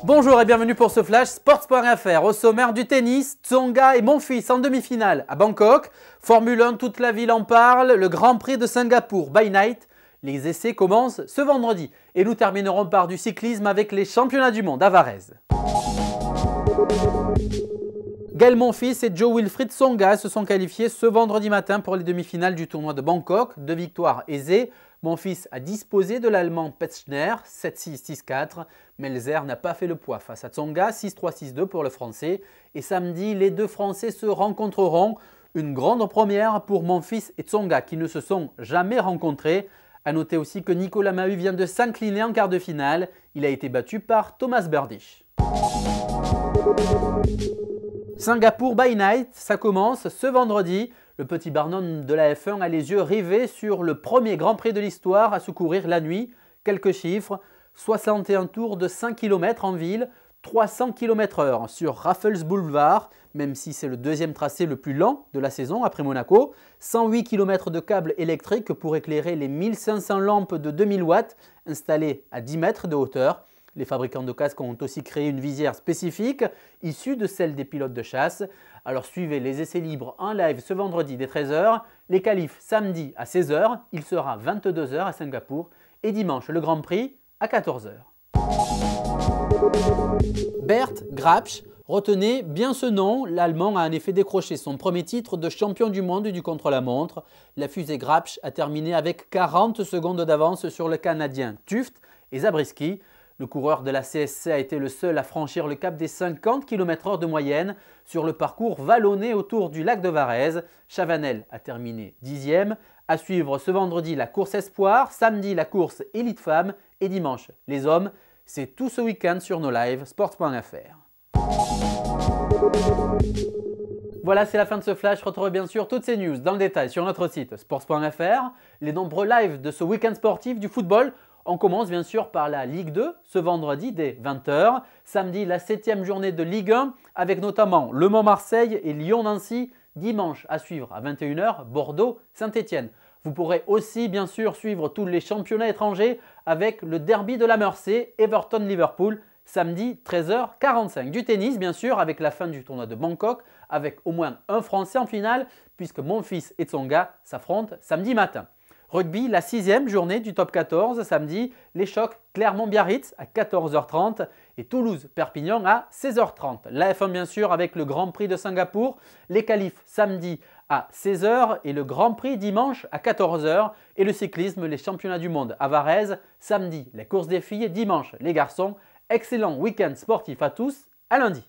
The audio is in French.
Bonjour et bienvenue pour ce flash Sports.fr. Au sommaire du tennis, Tsonga et Monfils en demi-finale à Bangkok. Formule 1, toute la ville en parle. Le Grand Prix de Singapour by night. Les essais commencent ce vendredi. Et nous terminerons par du cyclisme avec les championnats du monde à Varèse. Gaël Monfils et Jo-Wilfried Tsonga se sont qualifiés ce vendredi matin pour les demi-finales du tournoi de Bangkok. 2 victoires aisées. Monfils a disposé de l'allemand Petzschner 7-6, 6-4. Melzer n'a pas fait le poids face à Tsonga 6-3, 6-2 pour le français. Et samedi, les deux français se rencontreront. Une grande première pour Monfils et Tsonga qui ne se sont jamais rencontrés. A noter aussi que Nicolas Mahut vient de s'incliner en quart de finale. Il a été battu par Thomas Berdych. Singapour by night, ça commence ce vendredi. Le petit Barnum de la F1 a les yeux rivés sur le premier Grand Prix de l'histoire à se courir la nuit. Quelques chiffres, 61 tours de 5 km en ville, 300 km/h sur Raffles Boulevard, même si c'est le deuxième tracé le plus lent de la saison après Monaco, 108 km de câbles électriques pour éclairer les 1500 lampes de 2000 watts installées à 10 mètres de hauteur. Les fabricants de casques ont aussi créé une visière spécifique issue de celle des pilotes de chasse. Alors suivez les essais libres en live ce vendredi dès 13 h, les qualifs samedi à 16 h, il sera 22 h à Singapour et dimanche le Grand Prix à 14 h. Bert Grapsch, retenez bien ce nom, l'Allemand a en effet décroché son premier titre de champion du monde du contre-la-montre. La fusée Grapsch a terminé avec 40 secondes d'avance sur le Canadien Tuft et Zabriskie. Le coureur de la CSC a été le seul à franchir le cap des 50 km/h de moyenne sur le parcours vallonné autour du lac de Varèse. Chavanel a terminé 10e. À suivre ce vendredi la course Espoir, samedi la course Élite Femmes et dimanche les hommes. C'est tout ce week-end sur nos lives Sports.fr. Voilà, c'est la fin de ce flash. Retrouvez bien sûr toutes ces news dans le détail sur notre site Sports.fr. Les nombreux lives de ce week-end sportif du football. On commence bien sûr par la Ligue 2 ce vendredi dès 20 h. Samedi, la 7e journée de Ligue 1 avec notamment Le Mans-Marseille et Lyon-Nancy. Dimanche à suivre à 21 h, Bordeaux-Saint-Etienne. Vous pourrez aussi bien sûr suivre tous les championnats étrangers avec le derby de la Mersey, Everton-Liverpool, samedi 13h45. Du tennis bien sûr avec la fin du tournoi de Bangkok avec au moins un Français en finale puisque Monfils et Tsonga s'affrontent samedi matin. Rugby, la 6e journée du top 14, samedi, les chocs Clermont-Biarritz à 14 h 30 et Toulouse-Perpignan à 16 h 30. La F1 bien sûr avec le Grand Prix de Singapour, les qualifs samedi à 16 h et le Grand Prix dimanche à 14 h et le cyclisme, les championnats du monde à Varèse, samedi, les courses des filles, dimanche les garçons. Excellent week-end sportif à tous, à lundi.